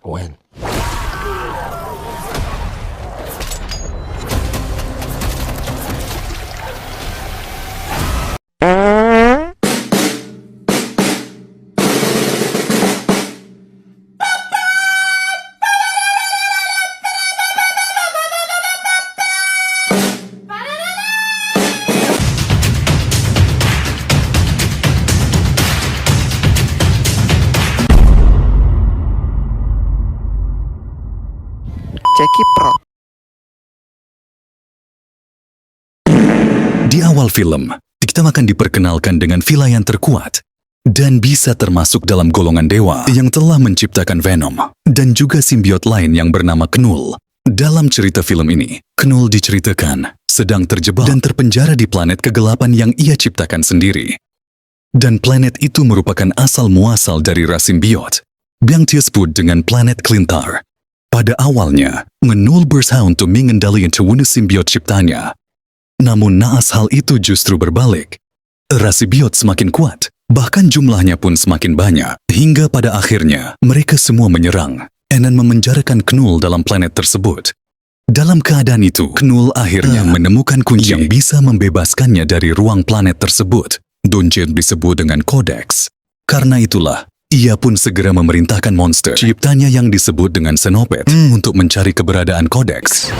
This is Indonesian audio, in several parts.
When? Jackie Pro. Di awal film, kita akan diperkenalkan dengan villa yang terkuat dan bisa termasuk dalam golongan dewa yang telah menciptakan Venom dan juga simbiot lain yang bernama Knull. Dalam cerita film ini, Knull diceritakan sedang terjebak dan terpenjara di planet kegelapan yang ia ciptakan sendiri. Dan planet itu merupakan asal-muasal dari ras simbiot yang disebut dengan planet Clintar. Pada awalnya, Knull berusaha untuk mengendalikan cewunu simbiot ciptanya. Namun naas hal itu justru berbalik. Ras simbiot semakin kuat, bahkan jumlahnya pun semakin banyak. Hingga pada akhirnya, mereka semua menyerang dan memenjarakan Knull dalam planet tersebut. Dalam keadaan itu, Knull akhirnya menemukan kunci yang bisa membebaskannya dari ruang planet tersebut. Dungeon disebut dengan Codex. Karena itulah, ia pun segera memerintahkan monster ciptanya yang disebut dengan Xenopet untuk mencari keberadaan Codex.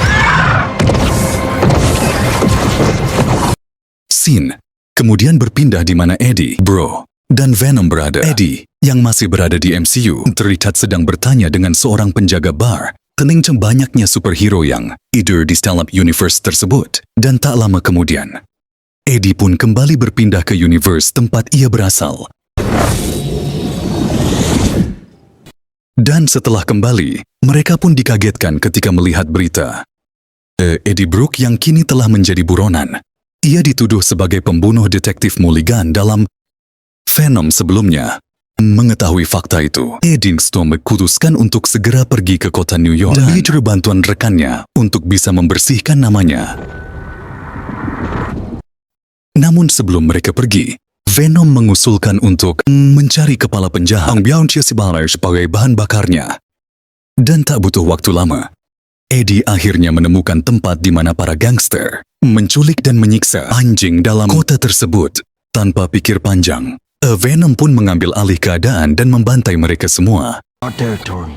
Scene kemudian berpindah di mana Eddie, Bro, dan Venom berada. Eddie, yang masih berada di MCU, terlihat sedang bertanya dengan seorang penjaga bar tentang banyaknya superhero yang hidup di dalam universe tersebut. Dan tak lama kemudian, Eddie pun kembali berpindah ke universe tempat ia berasal. Dan setelah kembali, mereka pun dikagetkan ketika melihat berita. Eddie Brook yang kini telah menjadi buronan. Ia dituduh sebagai pembunuh detektif Mulligan dalam Venom sebelumnya. Mengetahui fakta itu, Eddie memutuskan untuk segera pergi ke kota New York dan meminta bantuan rekannya untuk bisa membersihkan namanya. Namun sebelum mereka pergi, Venom mengusulkan untuk mencari kepala penjahat Beyond Chesibaler sebagai bahan bakarnya. Dan tak butuh waktu lama, Eddie akhirnya menemukan tempat di mana para gangster menculik dan menyiksa anjing dalam kota tersebut. Tanpa pikir panjang, Venom pun mengambil alih keadaan dan membantai mereka semua. Our territory.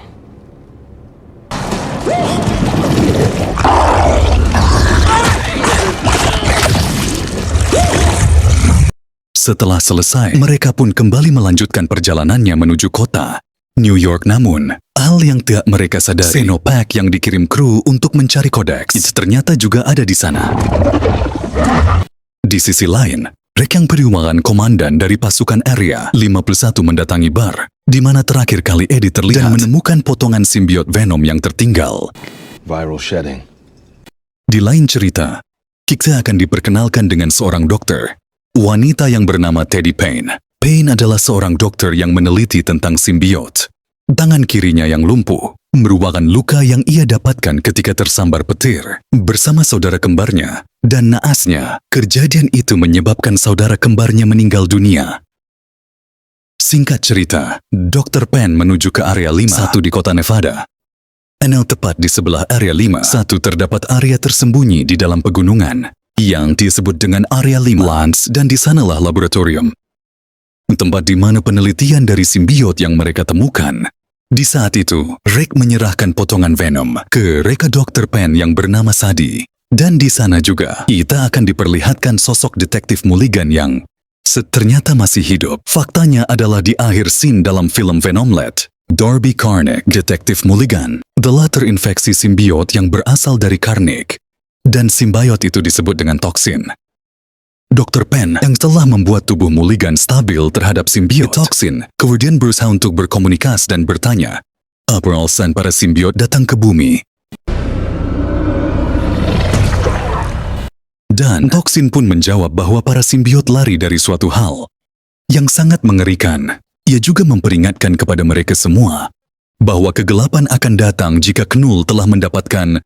Setelah selesai, mereka pun kembali melanjutkan perjalanannya menuju kota New York. Namun, hal yang tak mereka sadari, Xenopack yang dikirim kru untuk mencari Codex ternyata juga ada di sana. Di sisi lain, Rick yang perumahan komandan dari pasukan Area 51 mendatangi bar, di mana terakhir kali Eddie terlihat dan menemukan potongan simbiot Venom yang tertinggal. Viral shedding. Di lain cerita, kita akan diperkenalkan dengan seorang dokter, wanita yang bernama Teddy Payne. Payne adalah seorang dokter yang meneliti tentang simbiot. Tangan kirinya yang lumpuh merupakan luka yang ia dapatkan ketika tersambar petir bersama saudara kembarnya. Dan naasnya, kejadian itu menyebabkan saudara kembarnya meninggal dunia. Singkat cerita, Dr. Payne menuju ke area 51 di kota Nevada. Tepat di sebelah area 51 terdapat area tersembunyi di dalam pegunungan yang disebut dengan area 5 Lance, dan di sanalah laboratorium. Tempat di mana penelitian dari simbiot yang mereka temukan. Di saat itu, Rick menyerahkan potongan Venom ke reka Dr. Payne yang bernama Sadie. Dan di sana juga, kita akan diperlihatkan sosok detektif Mulligan yang ternyata masih hidup. Faktanya adalah di akhir scene dalam film Venomlet, Darby Carnick, detektif Mulligan, telah terinfeksi simbiot yang berasal dari Carnick. Dan simbiot itu disebut dengan toksin. Dr. Payne yang telah membuat tubuh Mulligan stabil terhadap simbiot toksin, kemudian berusaha untuk berkomunikasi dan bertanya, apa alasan para simbiot datang ke bumi? Dan toksin pun menjawab bahwa para simbiot lari dari suatu hal yang sangat mengerikan. Ia juga memperingatkan kepada mereka semua bahwa kegelapan akan datang jika Knull telah mendapatkan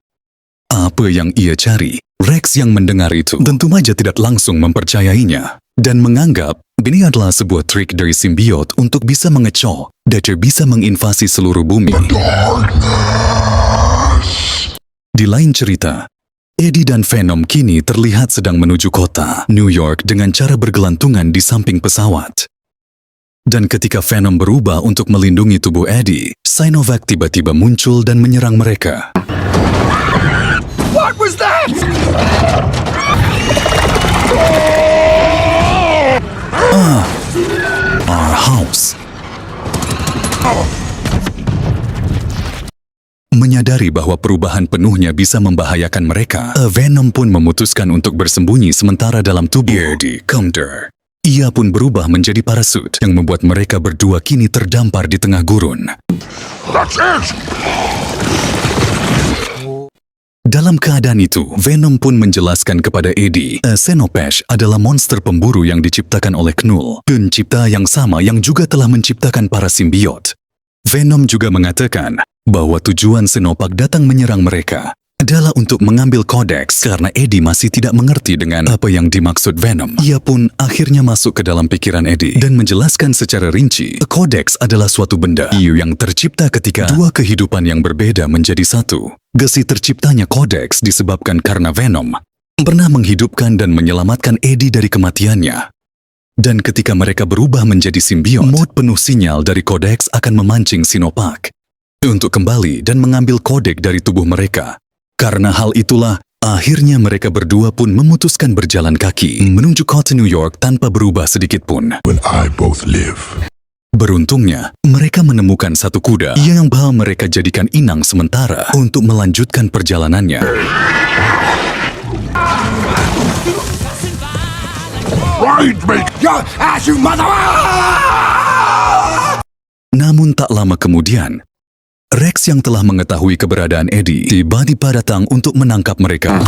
apa yang ia cari. Rex yang mendengar itu tentu saja tidak langsung mempercayainya dan menganggap ini adalah sebuah trik dari simbiot untuk bisa mengecoh Dater bisa menginvasi seluruh bumi. Di lain cerita, Eddie dan Venom kini terlihat sedang menuju kota New York dengan cara bergelantungan di samping pesawat. Dan ketika Venom berubah untuk melindungi tubuh Eddie, Sinovac tiba-tiba muncul dan menyerang mereka. What was that? Our house. Menyadari bahwa perubahan penuhnya bisa membahayakan mereka, Venom pun memutuskan untuk bersembunyi sementara dalam tubuh Eddie Comder. Ia pun berubah menjadi parasut yang membuat mereka berdua kini terdampar di tengah gurun. That's it! Dalam keadaan itu, Venom pun menjelaskan kepada Eddie, Xenopash adalah monster pemburu yang diciptakan oleh Knull, pencipta yang sama yang juga telah menciptakan para simbiot. Venom juga mengatakan bahwa tujuan Xenopack datang menyerang mereka adalah untuk mengambil kodeks karena Eddie masih tidak mengerti dengan apa yang dimaksud Venom. Ia pun akhirnya masuk ke dalam pikiran Eddie dan menjelaskan secara rinci, kodeks adalah suatu benda yang tercipta ketika dua kehidupan yang berbeda menjadi satu. Gesi terciptanya kodeks disebabkan karena Venom pernah menghidupkan dan menyelamatkan Eddie dari kematiannya. Dan ketika mereka berubah menjadi simbiot, mode penuh sinyal dari kodeks akan memancing Xenopack untuk kembali dan mengambil kodek dari tubuh mereka. Karena hal itulah, akhirnya mereka berdua pun memutuskan berjalan kaki menuju kota New York tanpa berubah sedikit pun. When I both live. Beruntungnya, mereka menemukan satu kuda yang bakal mereka jadikan inang sementara untuk melanjutkan perjalanannya. Ride me! Your ass, you mother! Namun tak lama kemudian, Rex yang telah mengetahui keberadaan Eddie tiba-tiba datang untuk menangkap mereka.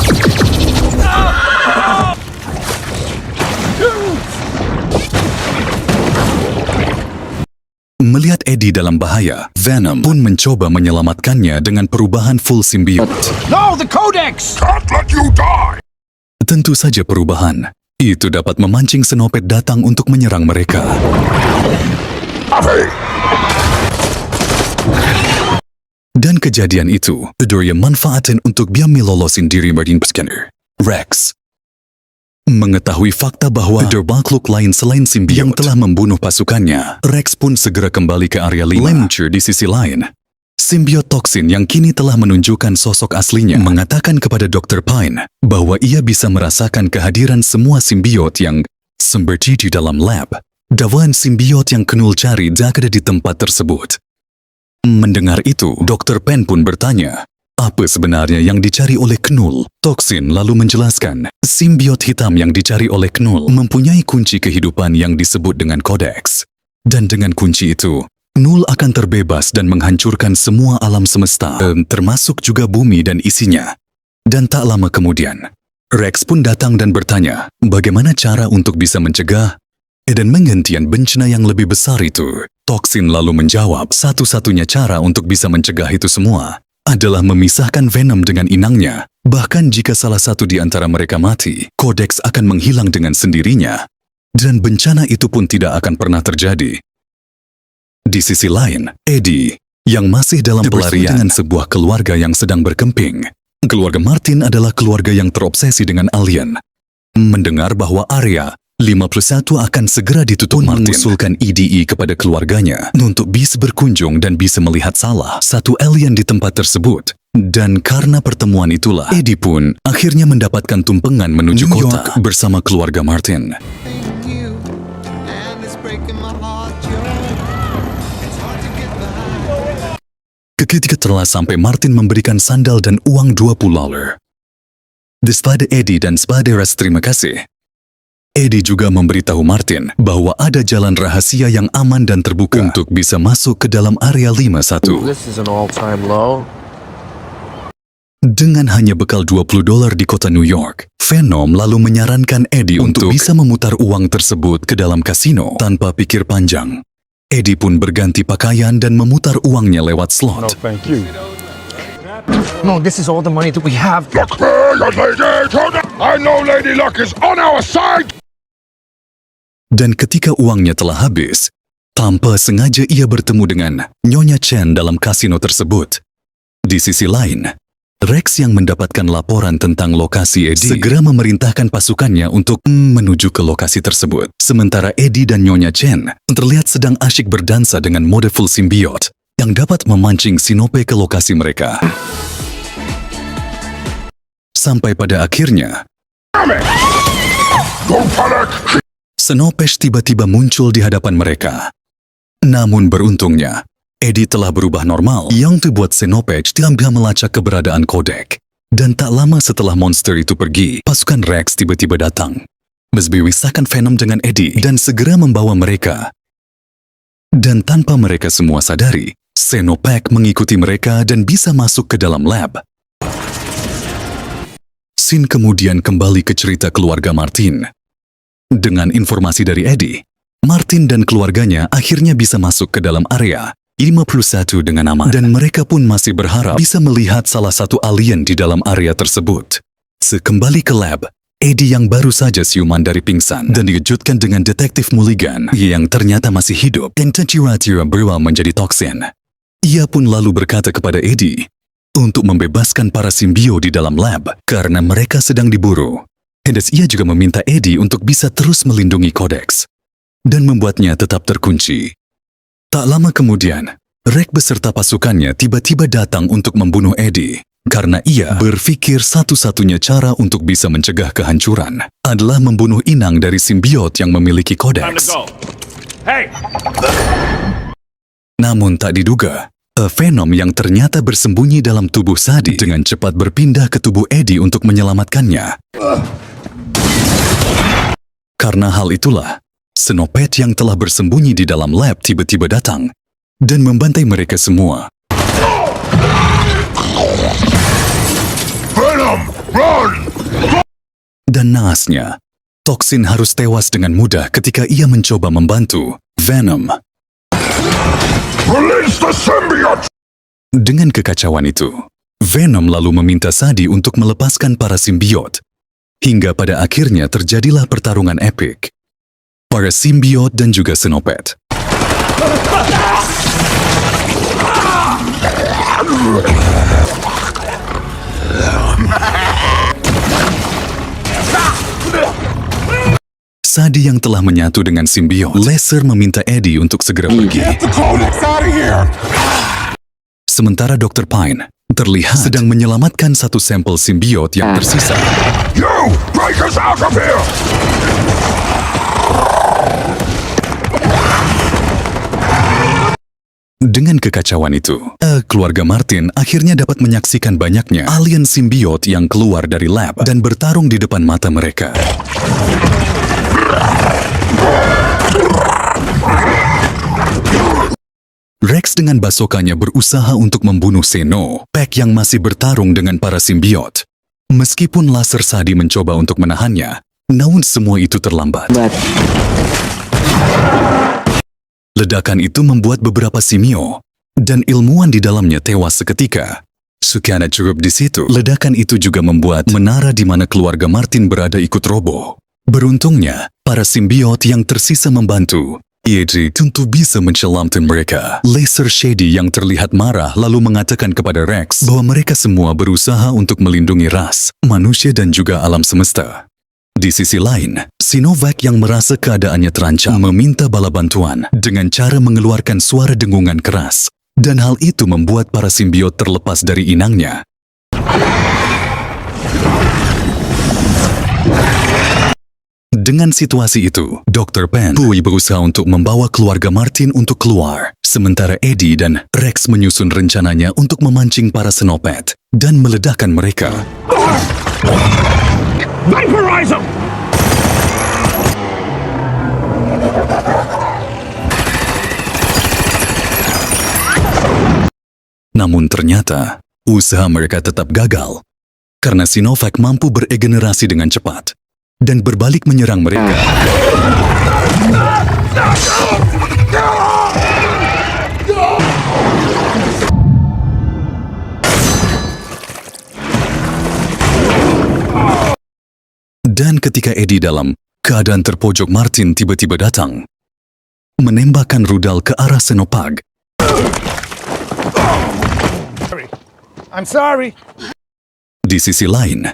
Melihat Eddie dalam bahaya, Venom pun mencoba menyelamatkannya dengan perubahan full symbiote. No, the Codex! Can't let you die! Tentu saja perubahan itu dapat memancing Xenopet datang untuk menyerang mereka. Afi! Dan kejadian itu, Doria manfaatin untuk biar melolosin diri Martin Scanner. Rex mengetahui fakta bahwa ada makhluk lain selain simbiot yang telah membunuh pasukannya. Rex pun segera kembali ke area 5. Lemcher di sisi lain, simbiot toksin yang kini telah menunjukkan sosok aslinya mengatakan kepada Dr. Pine bahwa ia bisa merasakan kehadiran semua simbiot yang berdiri dalam lab. Dawan simbiot yang Knull cari ada di tempat tersebut. Mendengar itu, Dr. Pine pun bertanya, apa sebenarnya yang dicari oleh Knull? Toksin lalu menjelaskan, simbiot hitam yang dicari oleh Knull mempunyai kunci kehidupan yang disebut dengan kodeks. Dan dengan kunci itu, Knull akan terbebas dan menghancurkan semua alam semesta, termasuk juga bumi dan isinya. Dan tak lama kemudian, Rex pun datang dan bertanya, bagaimana cara untuk bisa mencegah dan menghentikan bencana yang lebih besar itu? Toksin lalu menjawab, satu-satunya cara untuk bisa mencegah itu semua adalah memisahkan Venom dengan inangnya. Bahkan jika salah satu di antara mereka mati, kodeks akan menghilang dengan sendirinya. Dan bencana itu pun tidak akan pernah terjadi. Di sisi lain, Eddie yang masih dalam pelarian dengan sebuah keluarga yang sedang berkemping. Keluarga Martin adalah keluarga yang terobsesi dengan alien. Mendengar bahwa area 51 akan segera ditutup, Martin mengusulkan EDE kepada keluarganya untuk bisa berkunjung dan bisa melihat salah satu alien di tempat tersebut. Dan karena pertemuan itulah, Eddie pun akhirnya mendapatkan tumpengan menuju New York bersama keluarga Martin. you, and it's breaking my heart, Joe. It's hard to get by. Ketika telah sampai, Martin memberikan sandal dan uang $20. Daripada Eddie dan sebagai ras terima kasih, Eddie juga memberitahu Martin bahwa ada jalan rahasia yang aman dan terbuka untuk bisa masuk ke dalam area 51. This is an all-time low. Dengan hanya bekal $20 di kota New York, Venom lalu menyarankan Eddie untuk bisa memutar uang tersebut ke dalam kasino tanpa pikir panjang. Eddie pun berganti pakaian dan memutar uangnya lewat slot. Thank you. No, this is all the money that we have. Look there, Lady Codex! I know Lady Luck is on our side! Dan ketika uangnya telah habis, Tanpa sengaja ia bertemu dengan Nyonya Chen dalam kasino tersebut. Di sisi lain, Rex yang mendapatkan laporan tentang lokasi Eddie segera memerintahkan pasukannya untuk menuju ke lokasi tersebut. Sementara Eddie dan Nyonya Chen terlihat sedang asyik berdansa dengan mode full symbiote yang dapat memancing Sinope ke lokasi mereka. Sampai pada akhirnya, Don't panic! Sinopesh tiba-tiba muncul di hadapan mereka. Namun beruntungnya, Eddie telah berubah normal yang membuat Sinopesh tidak melacak keberadaan Kodek. Dan tak lama setelah monster itu pergi, pasukan Rex tiba-tiba datang, memisahkan Venom dengan Eddie dan segera membawa mereka. Dan tanpa mereka semua sadari, Sinopesh mengikuti mereka dan bisa masuk ke dalam lab. Scene kemudian kembali ke cerita keluarga Martin. Dengan informasi dari Eddie, Martin dan keluarganya akhirnya bisa masuk ke dalam area 51 dengan aman. Dan mereka pun masih berharap bisa melihat salah satu alien di dalam area tersebut. Sekembali ke lab, Eddie yang baru saja siuman dari pingsan dan dikejutkan dengan detektif Mulligan yang ternyata masih hidup dan tercira-cira berubah menjadi toksin. Ia pun lalu berkata kepada Eddie untuk membebaskan para simbio di dalam lab karena mereka sedang diburu. Dan ia juga meminta Eddie untuk bisa terus melindungi Codex dan membuatnya tetap terkunci. Tak lama kemudian, Rex beserta pasukannya tiba-tiba datang untuk membunuh Eddie karena ia berpikir satu-satunya cara untuk bisa mencegah kehancuran adalah membunuh inang dari simbiot yang memiliki Codex. Hey! Namun tak diduga, Venom yang ternyata bersembunyi dalam tubuh Sadie dengan cepat berpindah ke tubuh Eddie untuk menyelamatkannya. Karena hal itulah, Sinopesh yang telah bersembunyi di dalam lab tiba-tiba datang dan membantai mereka semua. Venom! Run! Dan naasnya, Toksin harus tewas dengan mudah ketika ia mencoba membantu Venom. Release the symbiote! Dengan kekacauan itu, Venom lalu meminta Sadie untuk melepaskan para simbiot. Hingga pada akhirnya terjadilah pertarungan epik. Para simbiot dan juga Sinopesh. Sadie yang telah menyatu dengan simbiot, Laser meminta Eddie untuk segera pergi. Get the Codex out of here! Sementara Dr. Pine terlihat sedang menyelamatkan satu sampel simbiot yang tersisa. You! Break us out of here! Dengan kekacauan itu, keluarga Martin akhirnya dapat menyaksikan banyaknya alien simbiot yang keluar dari lab dan bertarung di depan mata mereka. Rex dengan basokannya berusaha untuk membunuh Sinopesh yang masih bertarung dengan para simbiot. Meskipun laser Sadie mencoba untuk menahannya, namun semua itu terlambat. Ledakan itu membuat beberapa simio dan ilmuwan di dalamnya tewas seketika. Sukana cukup di situ, ledakan itu juga membuat menara di mana keluarga Martin berada ikut roboh. Beruntungnya, para simbiot yang tersisa membantu. Eddie tentu bisa menyelamatkan mereka. Laser Shady yang terlihat marah lalu mengatakan kepada Rex bahwa mereka semua berusaha untuk melindungi ras, manusia dan juga alam semesta. Di sisi lain, Sinovac yang merasa keadaannya terancam meminta bala bantuan dengan cara mengeluarkan suara dengungan keras. Dan hal itu membuat para simbiot terlepas dari inangnya. Dengan situasi itu, Dr. Pen berusaha untuk membawa keluarga Martin untuk keluar, sementara Eddie dan Rex menyusun rencananya untuk memancing para Sinopesh dan meledakkan mereka. Vaporize them! Namun ternyata, usaha mereka tetap gagal, karena Sinovac mampu beregenerasi dengan cepat dan berbalik menyerang mereka. Dan ketika Eddie dalam keadaan terpojok, Martin tiba-tiba datang. menembakkan rudal ke arah Xenopag. I'm sorry. Di sisi lain,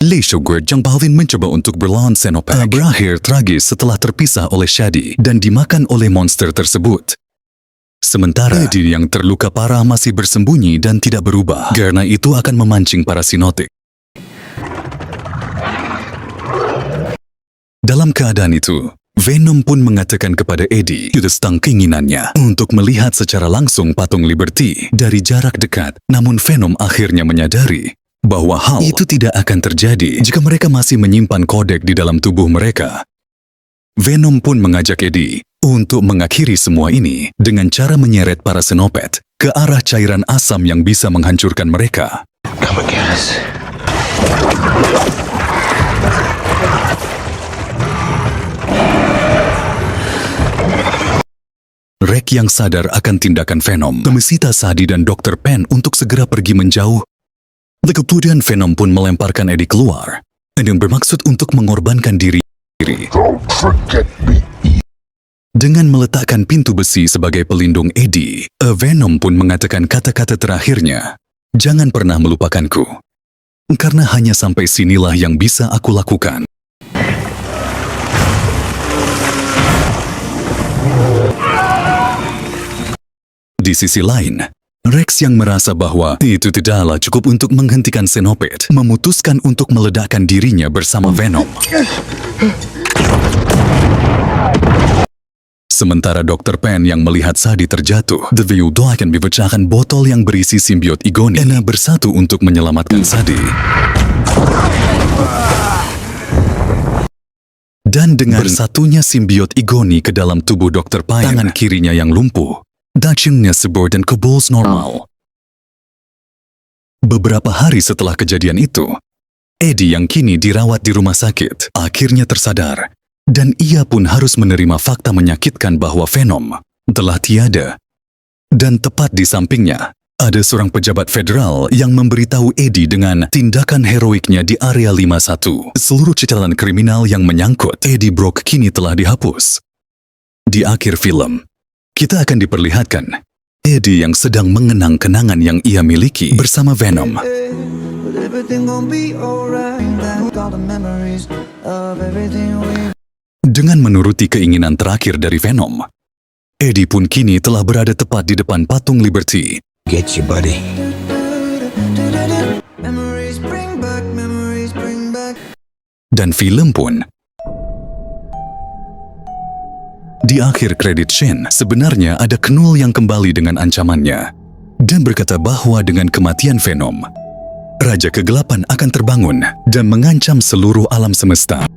Lee Shogurt Jang Balvin mencoba untuk berlawan Xenopag. Berakhir tragis setelah terpisah oleh Shadi dan dimakan oleh monster tersebut. Sementara Eddie yang terluka parah masih bersembunyi dan tidak berubah, karena itu akan memancing para sinotik. Dalam keadaan itu, Venom pun mengatakan kepada Eddie tentang keinginannya untuk melihat secara langsung patung Liberty dari jarak dekat. Namun Venom akhirnya menyadari bahwa hal itu tidak akan terjadi jika mereka masih menyimpan kodek di dalam tubuh mereka. Venom pun mengajak Eddie untuk mengakhiri semua ini dengan cara menyeret para Xenopet ke arah cairan asam yang bisa menghancurkan mereka. Come and get us. Rek yang sadar akan tindakan Venom meminta Shadi dan Dr. Pen untuk segera pergi menjauh. Kemudian Venom pun melemparkan Eddie keluar dengan bermaksud untuk mengorbankan diri. Don't forget me. Dengan meletakkan pintu besi sebagai pelindung Eddie, Venom pun mengatakan kata-kata terakhirnya, "Jangan pernah melupakanku, karena hanya sampai sinilah yang bisa aku lakukan." Di sisi lain, Rex yang merasa bahwa itu tidaklah cukup untuk menghentikan Xenopet, memutuskan untuk meledakkan dirinya bersama Venom. Sementara Dr. Pen yang melihat Shadi terjatuh, The Veudo akan memecahkan botol yang berisi simbiot Igoni dan bersatu untuk menyelamatkan Shadi. Dan dengan bersatunya simbiot Igoni ke dalam tubuh Dr. Pen, tangan kirinya yang lumpuh, Dachshundnya sebur dan kebals normal. Beberapa hari setelah kejadian itu, Eddie yang kini dirawat di rumah sakit akhirnya tersadar, dan ia pun harus menerima fakta menyakitkan bahwa Venom telah tiada. Dan tepat di sampingnya, ada seorang pejabat federal yang memberitahu Eddie dengan tindakan heroiknya di Area 51. Seluruh catatan kriminal yang menyangkut Eddie Brock kini telah dihapus. Di akhir film, kita akan diperlihatkan Eddie yang sedang mengenang kenangan yang ia miliki bersama Venom. But everything gon' be alright. All the memories of everything we. Dengan menuruti keinginan terakhir dari Venom, Eddie pun kini telah berada tepat di depan patung Liberty. Get you, buddy. Memories bring back, memories bring back. Dan film pun di akhir kredit scene, sebenarnya ada Knull yang kembali dengan ancamannya dan berkata bahwa dengan kematian Venom, Raja Kegelapan akan terbangun dan mengancam seluruh alam semesta.